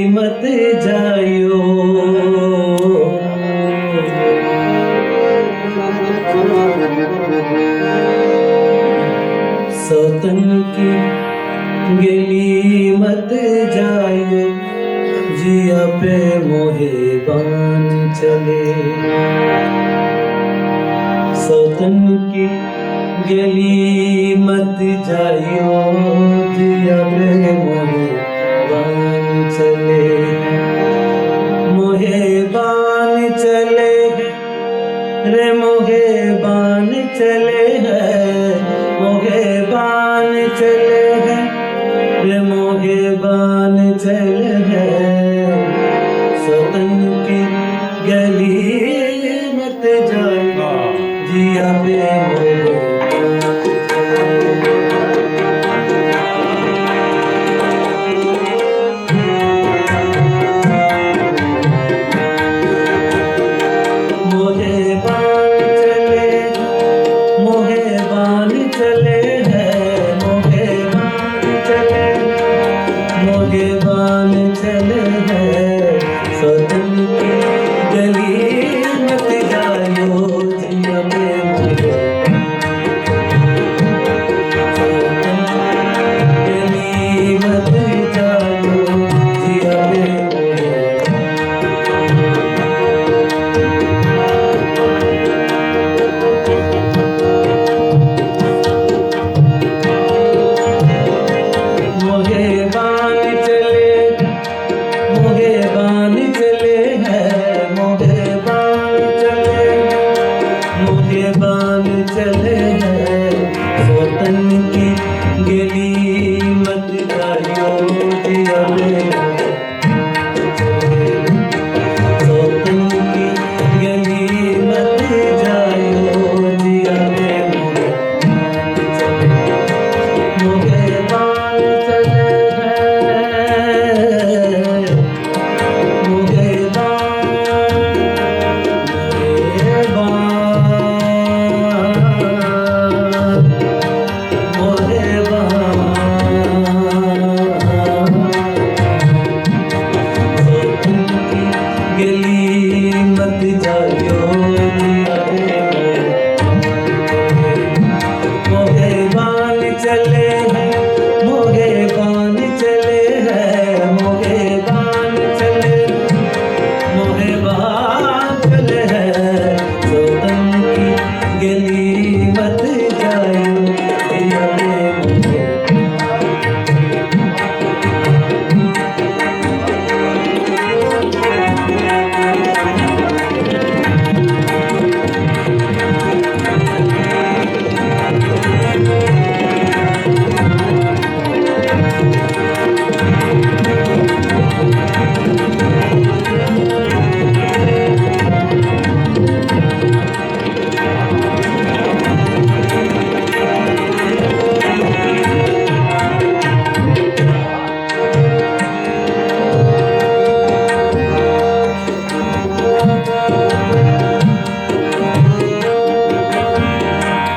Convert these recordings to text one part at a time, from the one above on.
मत जायो। सौतन की गली मत जायो, जिया पे मोहे बान चले। सौतन की गली मत जायो, जिया पे मोहे बान चले। मोहे बान चले रे, मोहे बान चले है, मोहे बान चले है रे, मोहे बान चले है। सौतन की गली मत जायो, जिया पे मोहे बान चले हैं। सौतन की गली मत जायो, जिया पे सौतन की गली मत जायो, जिया पे मोहे बान चले हैं, मोहे मत जायो, मोहे बान चले हैं, मोहे बान चले हैं, मोहे बान चले, मोहे बान चले हैं। सौतन की गली मत जायो, जिया पे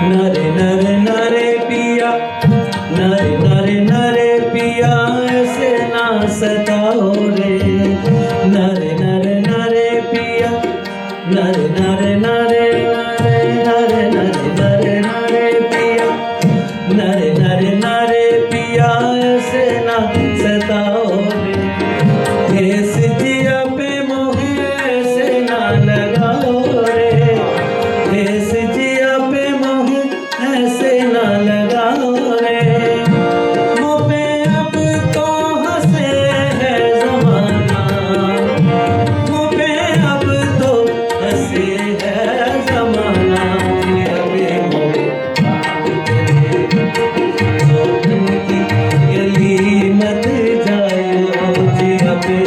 नरे नरे नरे पिया, नरे नरे नरे पिया, ऐसे ना सताओ रे। नरे नरे नरे पिया, नरे नरे नरे नरे नरे नरे नरे नरे पिया, नरे नरे नरे पिया, ऐसे ना सताओ रे। ठेस जिया पे मोहे ऐसे ना लगाओ रे, ठेस जिया पे मोहे ऐसे ना लगाओ रे। मुँह पे अब तो हंसे है ज़माना, मुँह पे अब तो हंसे है ज़माना। जिया पे मोहे सौतन की गली मत जायो, जिया पे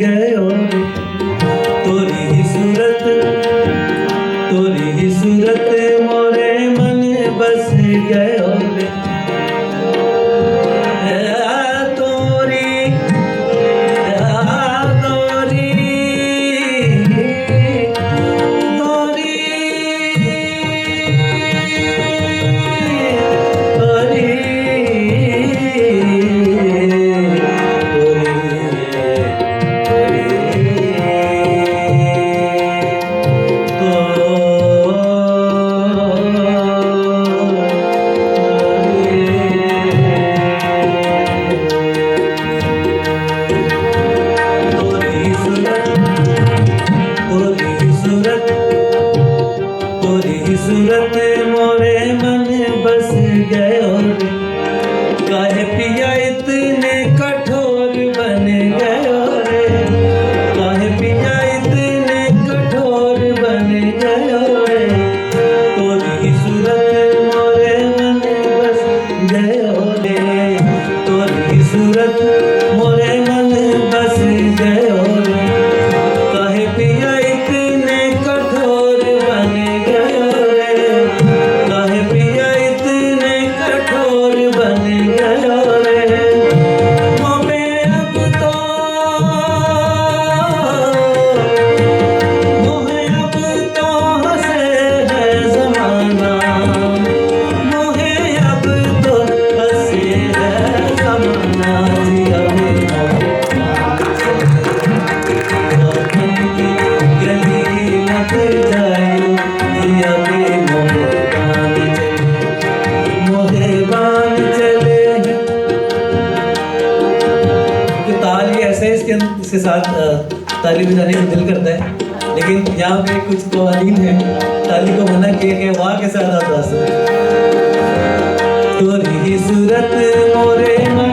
गयो रे, तोरी ही सूरत मोरे मन बस गयो रे, तोरी सूरत मोरे मन बस गयो रे, काहे पिया इतने कठोर बन गयो रे, काहे पिया इतने कठोर बन गयो रे, तोरी ही सूरत मोरे मन बस गयो रे, तोरी ही सूरत मोरे मन बस गयो रे, काहे पिया इतने कठोर बन गयो रे, काहे पिया इतने कठोर बन गयो रे, मोहे अब तो हंसे है ज़माना, मोहे अब तो हंसे है ज़माना, जिया गली लग जायो, जिया के मोहे बान चले। कि ताल ही ऐसे है, इसके साथ ताली बजाने का दिल करता है, लेकिन यहाँ पे कुछ कवानीन है, ताली को मना किया गया, वहाँ के साथ आता है। तोरी ही सूरत मोरे मन